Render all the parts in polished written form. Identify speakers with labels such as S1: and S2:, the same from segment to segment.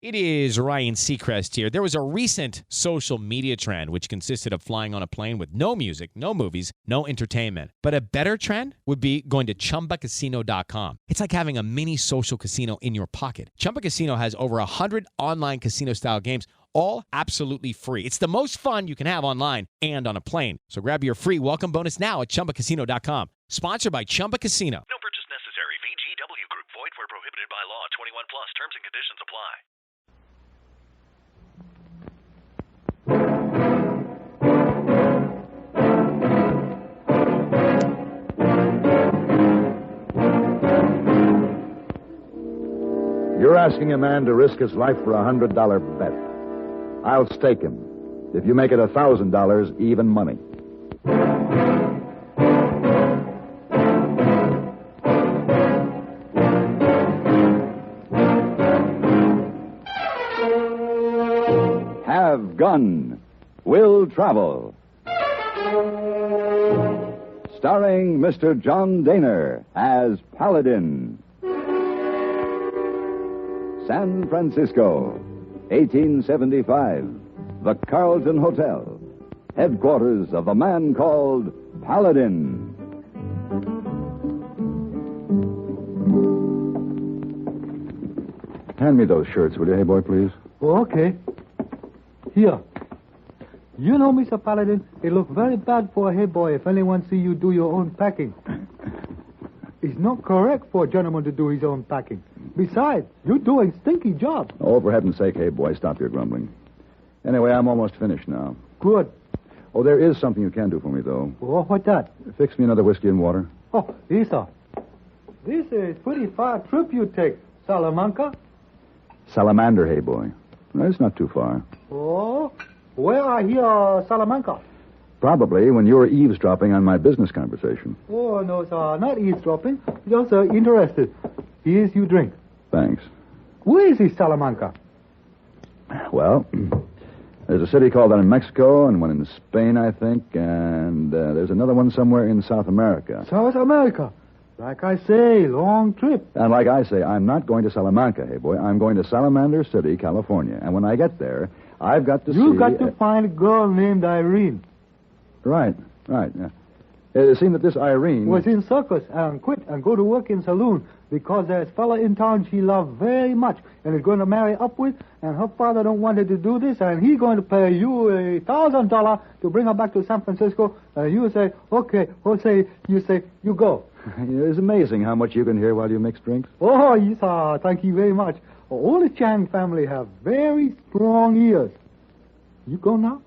S1: It is Ryan Seacrest here. There was a recent social media trend which consisted of flying on a plane with no music, no movies, no entertainment. But a better trend would be going to ChumbaCasino.com. It's like having a mini social casino in your pocket. Chumba Casino has over 100 online casino-style games, all absolutely free. It's the most fun you can have online and on a plane. So grab your free welcome bonus now at ChumbaCasino.com. Sponsored by Chumba Casino.
S2: No purchase necessary. VGW Group. Void where prohibited by law. 21 plus. Terms and conditions apply.
S3: You're asking a man to risk his life for a $100 bet. I'll stake him. If you make it $1,000, even money. Have Gun. Will Travel. Starring Mr. John Dehner as Paladin. San Francisco, 1875. The Carlton Hotel, headquarters of the man called Paladin. Hand me those shirts, will you, hey boy, please?
S4: Oh, okay. Here. You know, Mr. Paladin, it looks very bad for a hey boy if anyone see you do your own packing. It's not correct for a gentleman to do his own packing. Besides, you're doing stinky job.
S3: Oh, for heaven's sake, hey boy, stop your grumbling. Anyway, I'm almost finished now.
S4: Good.
S3: Oh, there is something you can do for me, though.
S4: Oh, what's that?
S3: Fix me another whiskey and water.
S4: Oh, Isa. This is pretty far trip you take, Salamanca.
S3: Salamander, hey boy. No, it's not too far.
S4: Oh, where are here, Salamanca?
S3: Probably when you were eavesdropping on my business conversation.
S4: Oh, no, sir, not eavesdropping. Just interested. Here's your drink.
S3: Thanks.
S4: Where is this Salamanca?
S3: Well, there's a city called that in Mexico and one in Spain, I think, and there's another one somewhere in South America.
S4: South America? Like I say, long trip.
S3: And like I say, I'm not going to Salamanca, hey boy. I'm going to Salamander City, California. And when I get there, I've got to
S4: You got to find a girl named Irene.
S3: Right. Yeah. It seemed that this Irene
S4: was in circus and quit and go to work in saloon because there's a fella in town she loved very much and is going to marry up with, and her father don't want her to do this, and he's going to pay you $1,000 to bring her back to San Francisco, and you say, okay, you say, you go.
S3: It's amazing how much you can hear while you mix drinks.
S4: Oh, yes, thank you very much. All the Chang family have very strong ears. You go now?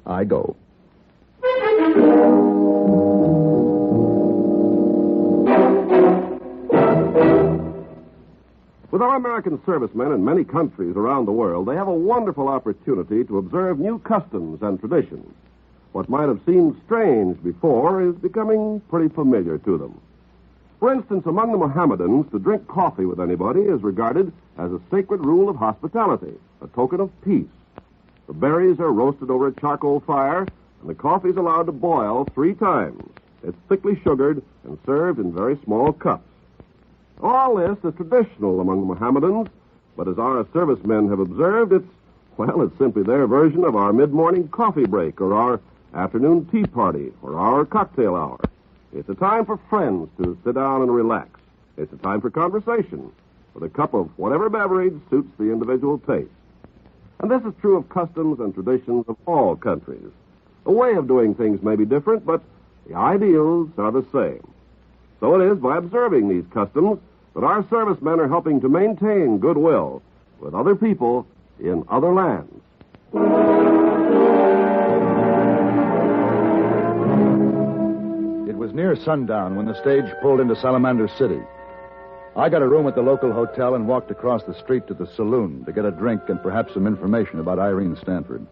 S3: I go.
S5: With our American servicemen in many countries around the world, they have a wonderful opportunity to observe new customs and traditions. What might have seemed strange before is becoming pretty familiar to them. For instance, among the Mohammedans, to drink coffee with anybody is regarded as a sacred rule of hospitality, a token of peace. The berries are roasted over a charcoal fire, and the coffee is allowed to boil 3 times. It's thickly sugared and served in very small cups. All this is traditional among the Mohammedans, but as our servicemen have observed, it's simply their version of our mid-morning coffee break or our afternoon tea party or our cocktail hour. It's a time for friends to sit down and relax. It's a time for conversation with a cup of whatever beverage suits the individual taste. And this is true of customs and traditions of all countries. The way of doing things may be different, but the ideals are the same. So it is by observing these customs that our servicemen are helping to maintain goodwill with other people in other lands.
S3: It was near sundown when the stage pulled into Salamander City. I got a room at the local hotel and walked across the street to the saloon to get a drink and perhaps some information about Irene Stanford.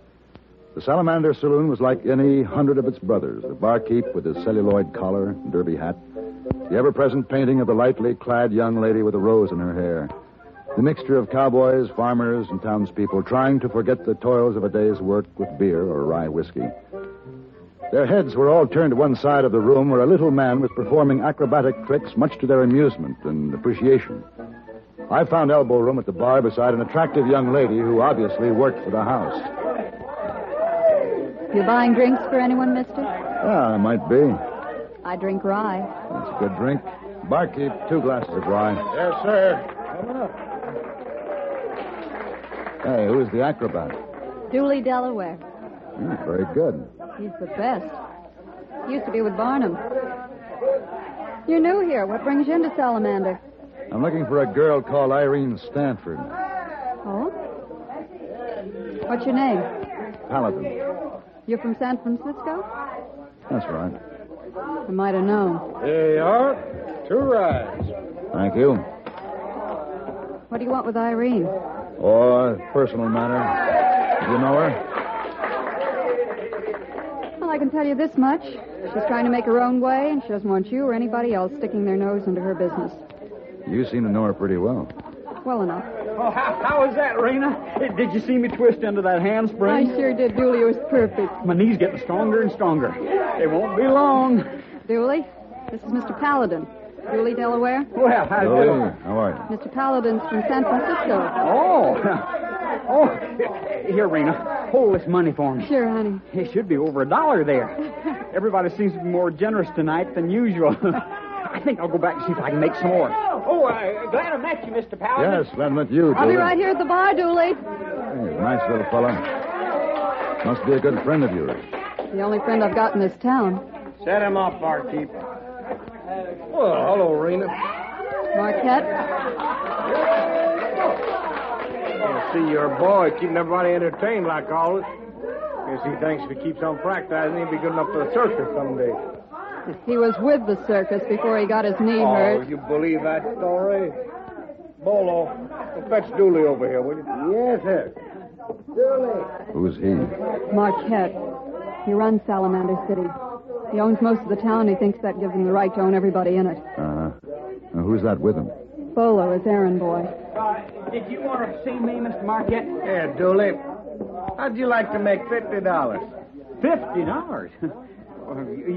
S3: The Salamander Saloon was like any 100 of its brothers. The barkeep with his celluloid collar and derby hat. The ever-present painting of the lightly clad young lady with a rose in her hair. The mixture of cowboys, farmers, and townspeople trying to forget the toils of a day's work with beer or rye whiskey. Their heads were all turned to one side of the room where a little man was performing acrobatic tricks much to their amusement and appreciation. I found elbow room at the bar beside an attractive young lady who obviously worked for the house.
S6: You buying drinks for anyone, mister?
S3: Yeah, I might be.
S6: I drink rye.
S3: That's a good drink. Barkeep, 2 glasses of rye.
S7: Yes, sir. Coming up.
S3: Hey, who's the acrobat?
S6: Dooley, Delaware.
S3: Very good.
S6: He's the best. He used to be with Barnum. You're new here. What brings you into Salamander?
S3: I'm looking for a girl called Irene Stanford.
S6: Oh? What's your name?
S3: Paladin.
S6: You're from San Francisco?
S3: That's right.
S6: I might have known.
S7: Here you are. 2 rides.
S3: Thank you.
S6: What do you want with Irene?
S3: Oh, personal matter. Do you know her?
S6: Well, I can tell you this much. She's trying to make her own way, and she doesn't want you or anybody else sticking their nose into her business.
S3: You seem to know her pretty well.
S6: Well enough.
S8: Oh, how was that, Rena? Did you see me twist into that handspring?
S6: I sure did, Dooley. It was perfect.
S8: My knee's getting stronger and stronger. It won't be long.
S6: Dooley, this is Mr. Paladin. Dooley, Delaware.
S8: Well, how
S3: How are you?
S6: Mr. Paladin's from San Francisco.
S8: Oh, here, Rena. Hold this money for me.
S6: Sure, honey.
S8: It should be over $1 there. Everybody seems to be more generous tonight than usual. I think I'll go back and see if I can make some more. Oh, glad I met you, Mr. Paladin.
S3: Yes, glad to meet you,
S6: I'll be
S3: Dooley.
S6: right here at the bar, Dooley.
S3: Hey, nice little fella. Must be a good friend of yours.
S6: The only friend I've got in this town.
S7: Set him up, barkeep. Well, hello, Rena.
S6: Marquette.
S7: See your boy keeping everybody entertained like always. Guess he thinks if he keeps on practicing, he'll be good enough for the circus someday.
S6: He was with the circus before he got his knee
S7: Oh,
S6: hurt.
S7: you believe that story? Bolo, fetch Dooley over here, will you? Yes, sir. Dooley.
S3: Who's he?
S6: Marquette. He runs Salamander City. He owns most of the town. He thinks that gives him the right to own everybody in it.
S3: Uh-huh. Now, who's that with him?
S6: Bolo, his errand boy.
S8: Did you want to see me, Mr. Marquette?
S7: Yeah, Dooley. How'd you like to make $50?
S8: $50?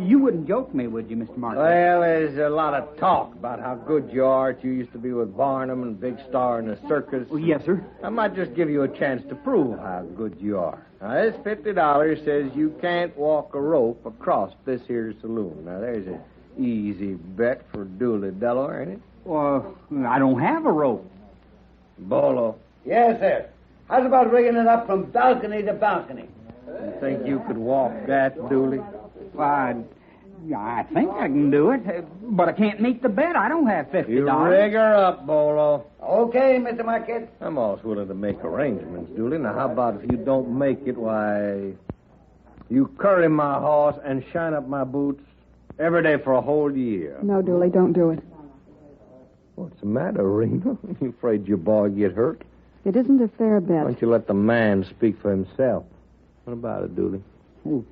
S8: You wouldn't joke me, would you, Mr. Marquette?
S7: Well, there's a lot of talk about how good you are. You used to be with Barnum and Big Star in the circus.
S8: Oh, yes, sir.
S7: I might just give you a chance to prove how good you are. Now, this $50 says you can't walk a rope across this here saloon. Now, there's an easy bet for Dooley, Delaware, ain't it?
S8: Well, I don't have a rope.
S7: Bolo,
S9: Yes, sir. How's about rigging it up from balcony to balcony?
S7: you think you could walk that, Dooley?
S8: Well, I think I can do it, but I can't meet the bet. I don't have $50.
S7: You rig her up, Bolo.
S9: Okay, Mr. Marquette.
S7: I'm always willing to make arrangements, Dooley. Now, how about if you don't make it, why, you curry my horse and shine up my boots every day for a whole year.
S6: No, Dooley, don't do it.
S7: What's the matter, Rena? You afraid your boy get hurt?
S6: It isn't a fair
S7: Why
S6: bet.
S7: don't you let the man speak for himself? What about it, Dooley?
S8: Oh,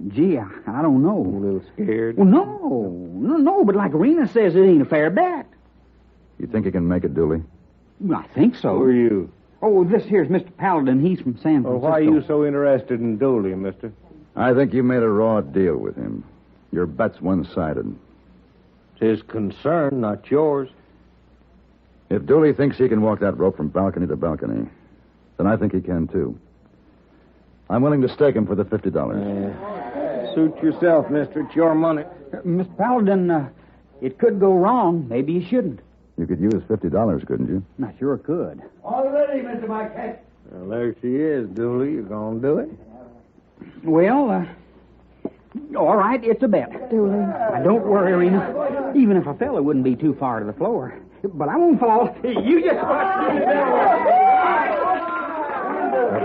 S8: gee, I don't know.
S7: You a little scared?
S8: Well, no, but like Rena says, it ain't a fair bet.
S3: You think you can make it, Dooley?
S8: I think so.
S7: Who are you?
S8: Oh, this here's Mr. Paladin. He's from San Francisco.
S7: Well, why are you so interested in Dooley, mister?
S3: I think you made a raw deal with him. Your bet's one-sided.
S7: It's his concern, not yours.
S3: If Dooley thinks he can walk that rope from balcony to balcony, then I think he can, too. I'm willing to stake him for the $50.
S7: Suit yourself, mister. It's your money.
S8: Mr. Paladin, it could go wrong. Maybe you shouldn't.
S3: You could use $50, couldn't you?
S8: I sure could.
S9: All ready, Mr. Marquette.
S7: Well, there she is, Dooley. You gonna do it?
S8: Well, all right, it's a bet.
S6: Dooley.
S8: Now, don't worry, Rena. Even if I fell, it wouldn't be too far to the floor. But I won't fall. You just watch me.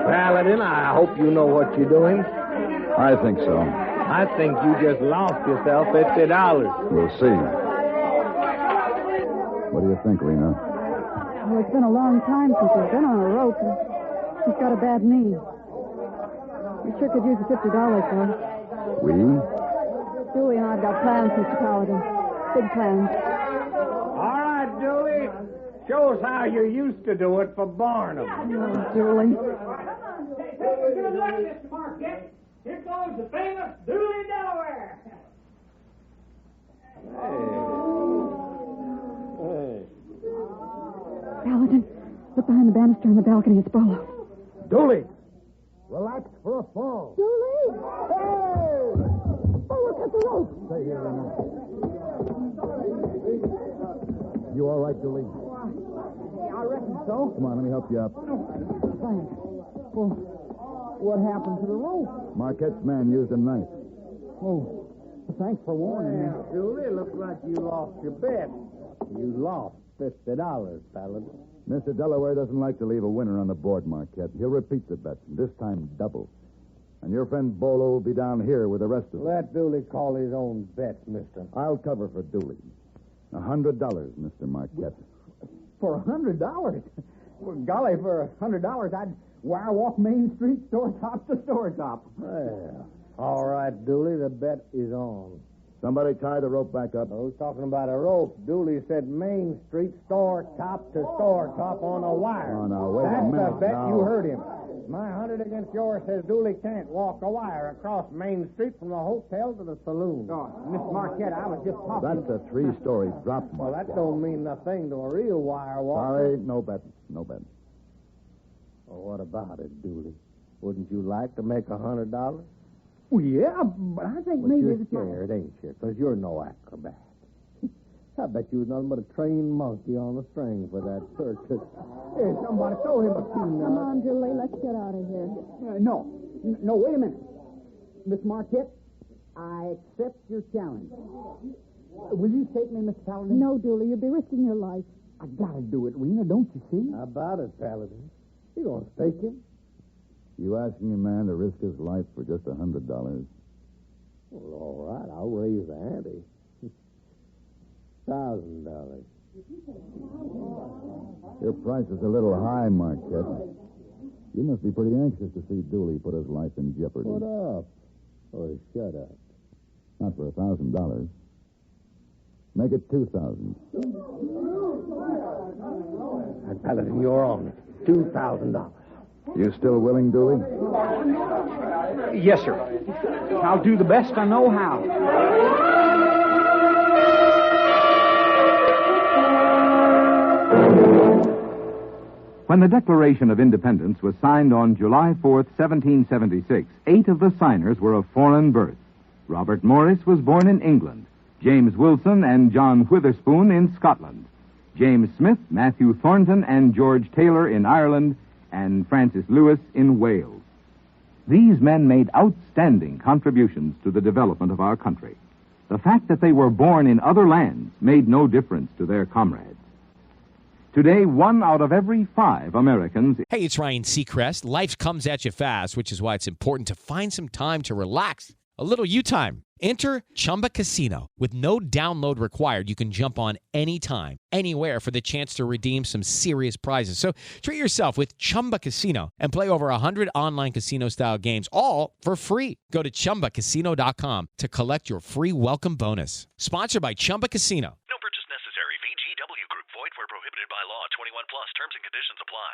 S7: Paladin, I hope you know what you're doing.
S3: I think so.
S7: I think you just lost yourself $50.
S3: We'll see. What do you think, Rena?
S6: Well, it's been a long time since he's been on a rope. He's got a bad knee. We sure could use the $50, though.
S3: We?
S6: Dooley and I've got plans, Mr. Paladin. Big plans.
S7: All right, Dooley. Show us how you used to do it for Barnum.
S6: Oh, Dooley.
S8: Good luck, Mr. Marquette. Here goes the famous Dooley, Delaware.
S6: Paladin, look behind the banister on the balcony. It's Bolo.
S3: Dooley! Relax for a fall.
S6: Dooley!
S3: Hey!
S6: Bolo, cut the rope.
S3: Stay here a minute. You all right, Dooley?
S8: Yeah, I reckon so.
S3: Come on, let me help you up.
S8: Thanks. Well, what happened to the rope?
S3: Marquette's man used a knife.
S8: Oh, thanks for warning me.
S7: Well, Julie, looks like you lost your bet. You lost $50, Paladin.
S3: Mr. Delaware doesn't like to leave a winner on the board, Marquette. He'll repeat the bet, this time double. And your friend Bolo will be down here with the rest of us.
S7: Let Dooley call his own bets, mister.
S3: I'll cover for Dooley. $100, Mr. Marquette.
S8: For $100? Well, golly, for $100, I'd wire walk Main Street, store top to store top.
S7: Well, all right, Dooley, the bet is on.
S3: Somebody tie the rope back up.
S7: Who's talking about a rope? Dooley said Main Street, store top to store top on a wire.
S3: Oh, now, wait a
S7: That's
S3: minute.
S7: the bet.
S3: Now.
S7: You heard him. My 100 against yours says Dooley can't walk a wire across Main Street from the hotel to the saloon.
S8: Oh, Miss Marquette, I was just talking.
S3: That's a three-story drop,
S7: Well,
S3: Marquette.
S7: that don't mean nothing to a real wire walker.
S3: Sorry, no bet. No bet.
S7: Well, what about it, Dooley? Wouldn't you like to make $100?
S8: Well, yeah, but I think
S7: But
S8: maybe
S7: you're
S8: it's not.
S7: scared, ain't you? Because you're no acrobat. I bet you was nothing but a trained monkey on the string for that circus.
S8: Hey, somebody throw him a peanut.
S6: Come on, Julie, let's get out of here.
S8: No, wait a minute. Miss Marquette, I accept your challenge. Will you take me, Mr. Paladin?
S6: No, Dooley, you'll be risking your life.
S8: I gotta do it, Rena, don't you see?
S7: How about it, Paladin? You gonna stake him?
S3: You asking a man to risk his life for just $100?
S7: Well, all right, I'll raise the ante. $1,000.
S3: Your price is a little high, Marquette. You must be pretty anxious to see Dooley put his life in jeopardy.
S7: What up? Oh, shut up.
S3: Not for $1,000. Make it $2,000.
S7: Paladin, you're on it. $2,000.
S3: You still willing, Dooley?
S8: Yes, sir. I'll do the best I know how.
S10: When the Declaration of Independence was signed on July 4th, 1776, 8 of the signers were of foreign birth. Robert Morris was born in England, James Wilson and John Witherspoon in Scotland, James Smith, Matthew Thornton, and George Taylor in Ireland, and Francis Lewis in Wales. These men made outstanding contributions to the development of our country. The fact that they were born in other lands made no difference to their comrades. Today, 1 out of every 5 Americans...
S1: Hey, it's Ryan Seacrest. Life comes at you fast, which is why it's important to find some time to relax. A little you time. Enter Chumba Casino. With no download required, you can jump on anytime, anywhere for the chance to redeem some serious prizes. So treat yourself with Chumba Casino and play over 100 online casino-style games, all for free. Go to ChumbaCasino.com to collect your free welcome bonus. Sponsored by Chumba Casino.
S2: No purchase necessary. VGW Group. Void where prohibited by law. 21 plus. Terms and conditions apply.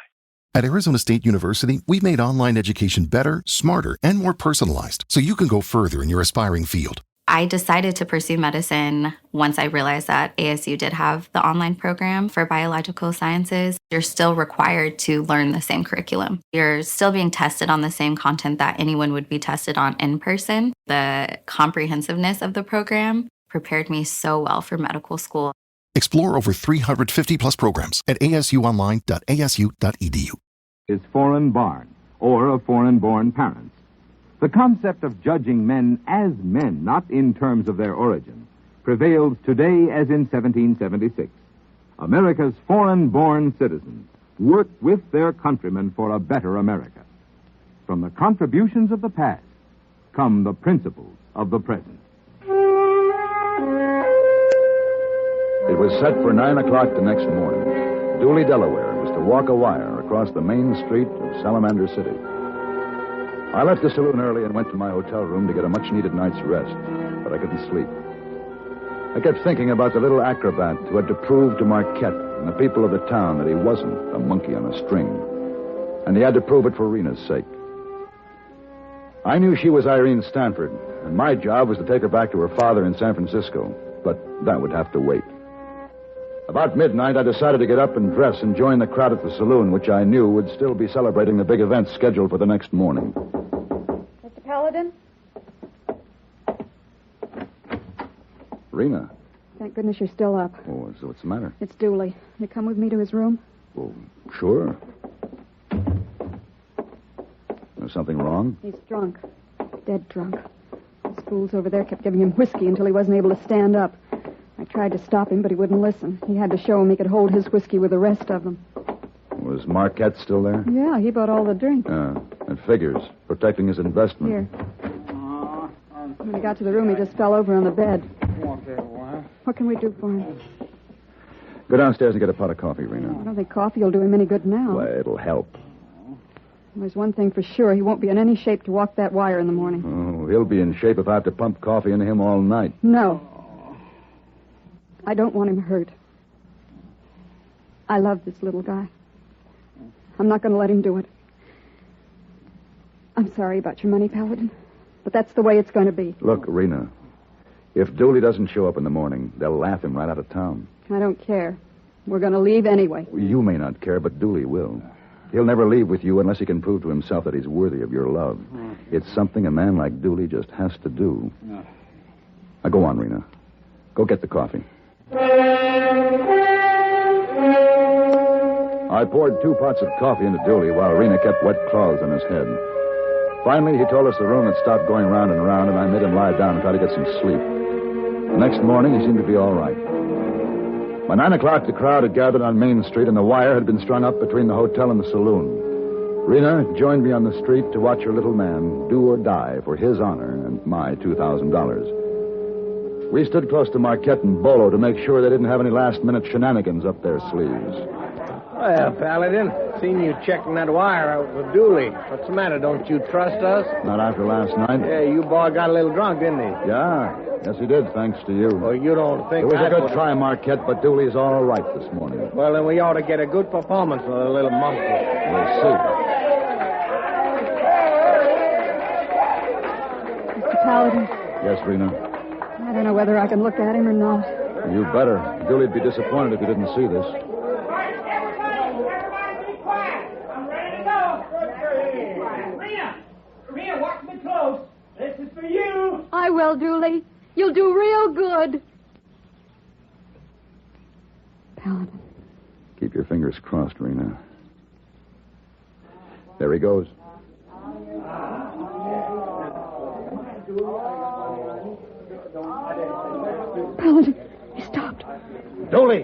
S11: At Arizona State University, we've made online education better, smarter, and more personalized so you can go further in your aspiring field.
S12: I decided to pursue medicine once I realized that ASU did have the online program for biological sciences. You're still required to learn the same curriculum. You're still being tested on the same content that anyone would be tested on in person. The comprehensiveness of the program prepared me so well for medical school.
S11: Explore over 350-plus programs at asuonline.asu.edu.
S10: is foreign born or of foreign-born parents. The concept of judging men as men, not in terms of their origin, prevails today as in 1776. America's foreign-born citizens work with their countrymen for a better America. From the contributions of the past come the principles of the present.
S3: It was set for 9 o'clock the next morning. Dooley, Delaware, was to walk a wire across the main street of Salamander City. I left the saloon early and went to my hotel room to get a much-needed night's rest, but I couldn't sleep. I kept thinking about the little acrobat who had to prove to Marquette and the people of the town that he wasn't a monkey on a string, and he had to prove it for Rena's sake. I knew she was Irene Stanford, and my job was to take her back to her father in San Francisco, but that would have to wait. About midnight, I decided to get up and dress and join the crowd at the saloon, which I knew would still be celebrating the big event scheduled for the next morning.
S6: Mr. Paladin?
S3: Rena.
S6: Thank goodness you're still up.
S3: Oh, so what's the matter?
S6: It's Dooley. You come with me to his room?
S3: Oh, sure. There's something wrong?
S6: He's drunk. Dead drunk. Those fools over there kept giving him whiskey until he wasn't able to stand up. I tried to stop him, but he wouldn't listen. He had to show him he could hold his whiskey with the rest of them.
S3: Was Marquette still there?
S6: Yeah, he bought all the drink.
S3: It figures. Protecting his investment.
S6: Here. When he got to the room, he just fell over on the bed. What can we do for him?
S3: Go downstairs and get a pot of coffee, Rena.
S6: I don't think coffee will do him any good now.
S3: Well, it'll help.
S6: There's one thing for sure. He won't be in any shape to walk that wire in the morning.
S3: Oh, he'll be in shape if I have to pump coffee into him all night.
S6: No. I don't want him hurt. I love this little guy. I'm not going to let him do it. I'm sorry about your money, Paladin, but that's the way it's going to be.
S3: Look, Rena, if Dooley doesn't show up in the morning, they'll laugh him right out of town.
S6: I don't care. We're going to leave anyway.
S3: You may not care, but Dooley will. He'll never leave with you unless he can prove to himself that he's worthy of your love. It's something a man like Dooley just has to do. Now, go on, Rena. Go get the coffee. I poured 2 pots of coffee into Dooley while Rena kept wet cloths on his head. Finally, he told us the room had stopped going round and round, and I made him lie down and try to get some sleep. The next morning, he seemed to be all right. By 9 o'clock, the crowd had gathered on Main Street, and the wire had been strung up between the hotel and the saloon. Rena joined me on the street to watch her little man do or die for his honor and my $2,000. We stood close to Marquette and Bolo to make sure they didn't have any last-minute shenanigans up their sleeves.
S7: Well, Paladin, seen you checking that wire out with Dooley. What's the matter? Don't you trust us?
S3: Not after last night.
S7: Yeah, you boy got a little drunk, didn't he?
S3: Yeah. Yes, he did, thanks to you.
S7: Well, you don't think
S3: it was
S7: that
S3: a good try, Marquette, but Dooley's all right this morning.
S7: Well, then we ought to get a good performance with a little monkey.
S3: We'll see.
S6: Mr. Paladin.
S3: Yes, Rena?
S6: I don't know whether I can look at him or not.
S3: You better. Dooley'd be disappointed if you didn't see this.
S13: Rena, watch me close. This is for you.
S6: I will, Dooley. You'll do real good. Paladin.
S3: Keep your fingers crossed, Rena. There he goes.
S6: Paladin, he stopped.
S14: Dooley,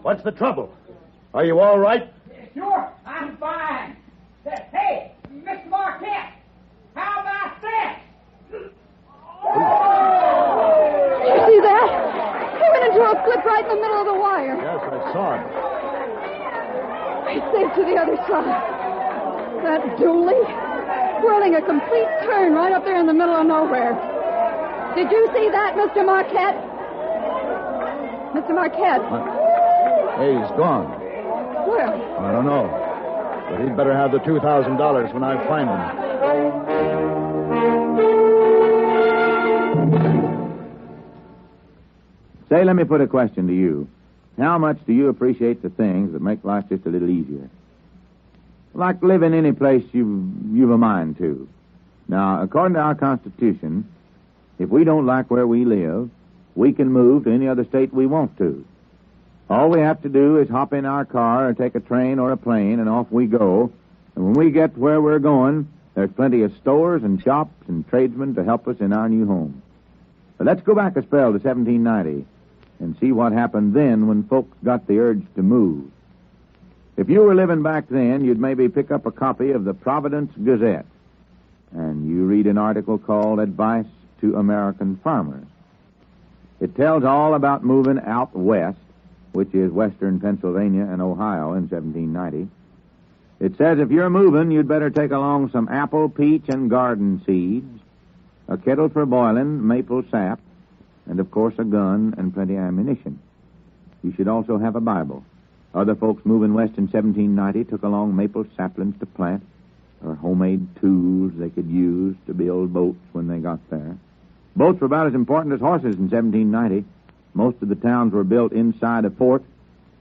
S14: what's the trouble? Are you all right?
S13: Sure, I'm fine. Hey, Mr. Marquette, how about this?
S6: Did you see that? He went into a clip right in the middle of the wire.
S3: Yes, I saw it.
S6: He saved to the other side. That Dooley, whirling a complete turn right up there in the middle of nowhere. Did you see that, Mr. Marquette? Mr. Marquette?
S3: Hey, he's gone.
S6: Where?
S3: I don't know. But he'd better have the $2,000 when I find him.
S15: Say, let me put a question to you. How much do you appreciate the things that make life just a little easier? Like living any place you've a mind to. Now, according to our Constitution, if we don't like where we live, we can move to any other state we want to. All we have to do is hop in our car or take a train or a plane, and off we go. And when we get where we're going, there's plenty of stores and shops and tradesmen to help us in our new home. But let's go back a spell to 1790 and see what happened then when folks got the urge to move. If you were living back then, you'd maybe pick up a copy of the Providence Gazette, and you read an article called Advice to American Farmers. It tells all about moving out west, which is western Pennsylvania and Ohio in 1790. It says if you're moving, you'd better take along some apple, peach, and garden seeds, a kettle for boiling, maple sap, and, of course, a gun and plenty of ammunition. You should also have a Bible. Other folks moving west in 1790 took along maple saplings to plant, or homemade tools they could use to build boats when they got there. Boats were about as important as horses in 1790. Most of the towns were built inside a fort,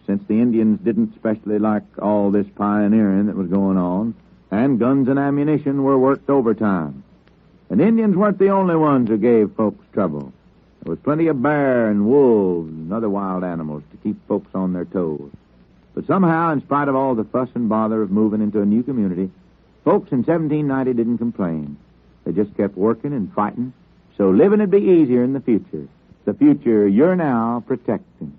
S15: since the Indians didn't especially like all this pioneering that was going on, and guns and ammunition were worked overtime. And Indians weren't the only ones who gave folks trouble. There was plenty of bear and wolves and other wild animals to keep folks on their toes. But somehow, in spite of all the fuss and bother of moving into a new community, folks in 1790 didn't complain. They just kept working and fighting, so living would be easier in the future. The future you're now protecting.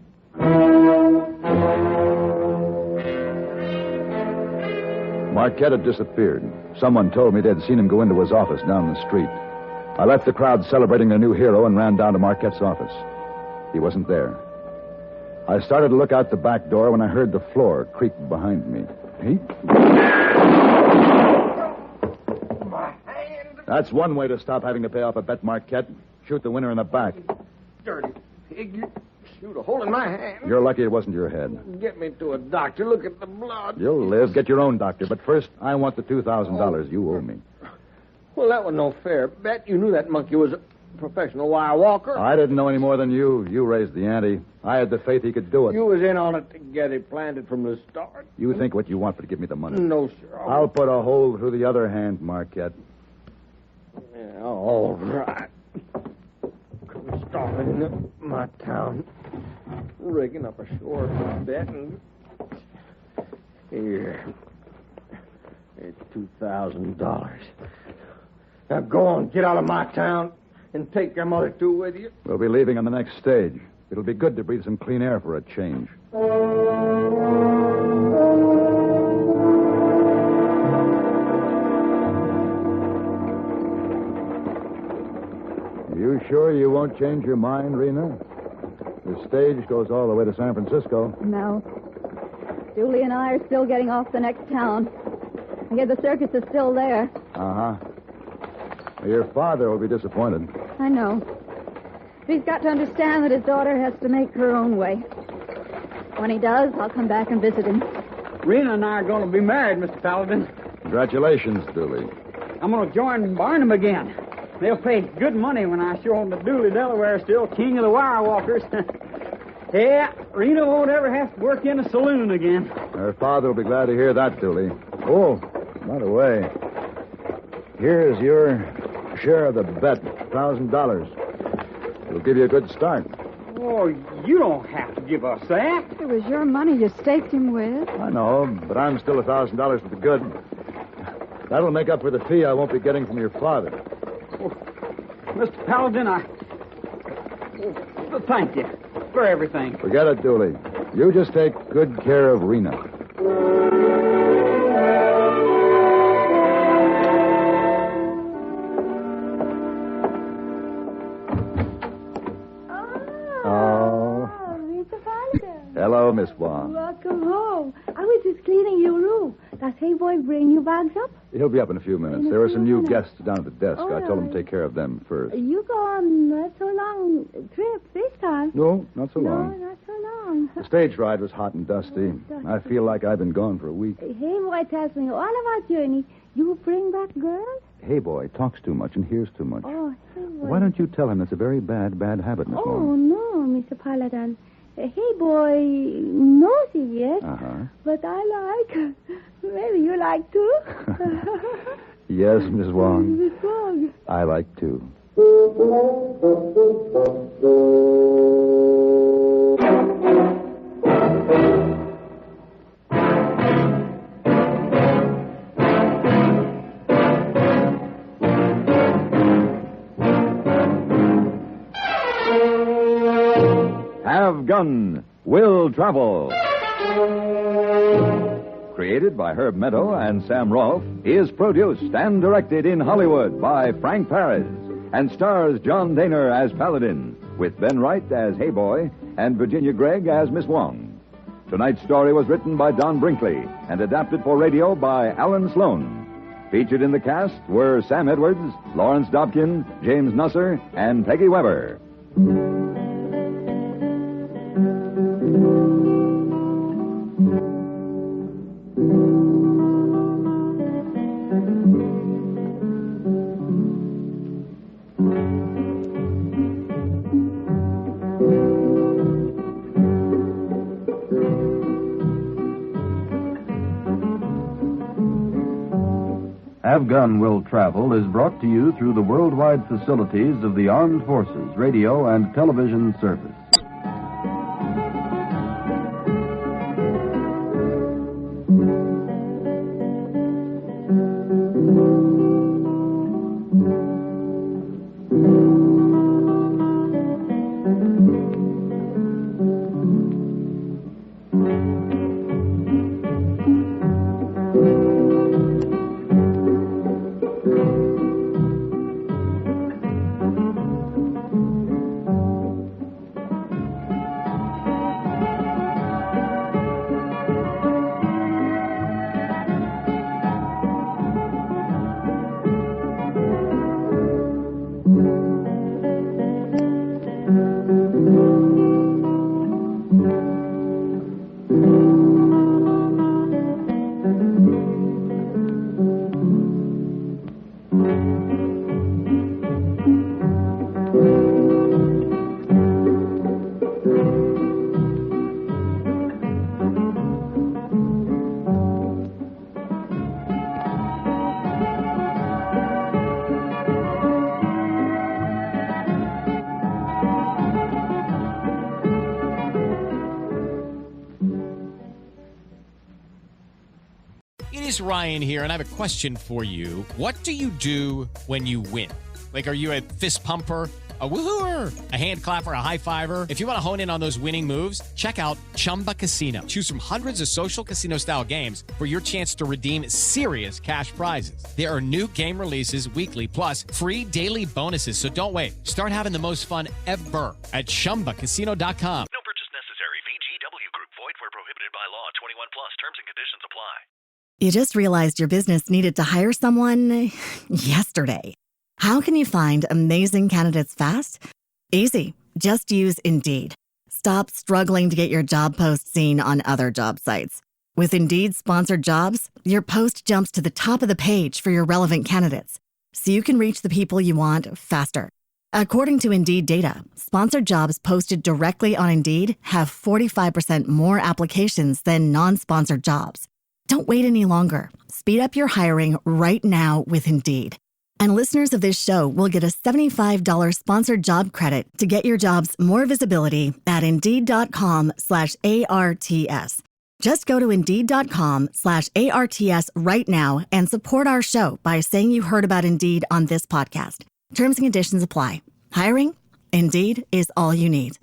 S3: Marquette had disappeared. Someone told me they'd seen him go into his office down the street. I left the crowd celebrating their new hero and ran down to Marquette's office. He wasn't there. I started to look out the back door when I heard the floor creak behind me. Hey? That's one way to stop having to pay off a bet, Marquette. Shoot the winner in the back.
S7: Dirty pig, you shoot a hole in my hand.
S3: You're lucky it wasn't your head.
S7: Get me to a doctor. Look at the blood.
S3: You'll live. Get your own doctor. But first, I want the $2,000 you owe me.
S7: Well, that was no fair bet. You knew that monkey was a professional wire walker.
S3: I didn't know any more than you. You raised the ante. I had the faith he could do it.
S7: You was in on it to get it planted from the start.
S3: You think what you want, but give me the money.
S7: No, sir.
S3: I'll put a hole through the other hand, Marquette.
S7: Yeah, all right. Couldn't stop it in my town. Rigging up a short bet and... Here. It's $2,000. Now go on, get out of my town and take your mother too with you.
S3: We'll be leaving on the next stage. It'll be good to breathe some clean air for a change. You sure you won't change your mind, Rena? The stage goes all the way to San Francisco.
S6: No. Julie and I are still getting off the next town. I hear the circus is still there.
S3: Uh-huh. Your father will be disappointed.
S6: I know. But he's got to understand that his daughter has to make her own way. When he does, I'll come back and visit him.
S8: Rena and I are going to be married, Mr. Paladin.
S3: Congratulations, Dooley.
S8: I'm going to join Barnum again. They'll pay good money when I show them that Dooley Delaware is still king of the wire walkers. Yeah, Rena won't ever have to work in a saloon again.
S3: Her father will be glad to hear that, Dooley. Oh, by the way, here's your share of the bet, $1,000. It'll give you a good start.
S8: Oh, you don't have to give us that.
S6: It was your money you staked him with.
S3: I know, but I'm still $1,000 to the good. That'll make up for the fee I won't be getting from your father.
S8: Oh, Mr. Paladin, thank you for everything.
S3: Forget it, Dooley. You just take good care of Rena. Hello, Miss Wong.
S16: Welcome home. I was just cleaning your room. Does Hey Boy bring you bags up?
S3: He'll be up in a few minutes. There are some new guests down at the desk. I told him to take care of them first.
S16: You go on not so long trip this time.
S3: No, not so long.
S16: No, not so long.
S3: The stage ride was hot and dusty. I feel like I've been gone for a week.
S16: Hey Boy tells me all about journey. You bring back girls?
S3: Hey Boy talks too much and hears too much.
S16: Oh, Hey Boy.
S3: Why don't you tell him it's a very bad habit, Miss Wong?
S16: Oh, no, Mr. Paladin. Hey Boy knows it, yes.
S3: Uh-huh.
S16: But I like. Maybe you like too.
S3: Yes, Miss Wong.
S16: Miss Wong.
S3: I like too.
S10: Have Gun Will Travel. Created by Herb Meadow and Sam Rolfe, is produced and directed in Hollywood by Frank Paris and stars John Dehner as Paladin, with Ben Wright as Hey Boy and Virginia Gregg as Miss Wong. Tonight's story was written by Don Brinkley and adapted for radio by Alan Sloan. Featured in the cast were Sam Edwards, Lawrence Dobkin, James Nusser, and Peggy Weber.
S17: Have Gun Will Travel is brought to you through the worldwide facilities of the Armed Forces Radio and Television Service.
S1: It is Ryan here, and I have a question for you. What do you do when you win? Like, are you a fist pumper, a woohooer, a hand clapper, a high fiver? If you want to hone in on those winning moves, check out Chumba Casino. Choose from hundreds of social casino-style games for your chance to redeem serious cash prizes. There are new game releases weekly, plus free daily bonuses. So don't wait. Start having the most fun ever at ChumbaCasino.com.
S2: No purchase necessary. VGW Group. Void where prohibited by law. 21 plus. Terms and conditions apply.
S18: You just realized your business needed to hire someone yesterday. How can you find amazing candidates fast? Easy. Just use Indeed. Stop struggling to get your job post seen on other job sites. With Indeed sponsored jobs, your post jumps to the top of the page for your relevant candidates, so you can reach the people you want faster. According to Indeed data, sponsored jobs posted directly on Indeed have 45% more applications than non-sponsored jobs. Don't wait any longer. Speed up your hiring right now with Indeed. And listeners of this show will get a $75 sponsored job credit to get your jobs more visibility at Indeed.com/ARTS. Just go to Indeed.com/ARTS right now and support our show by saying you heard about Indeed on this podcast. Terms and conditions apply. Hiring? Indeed is all you need.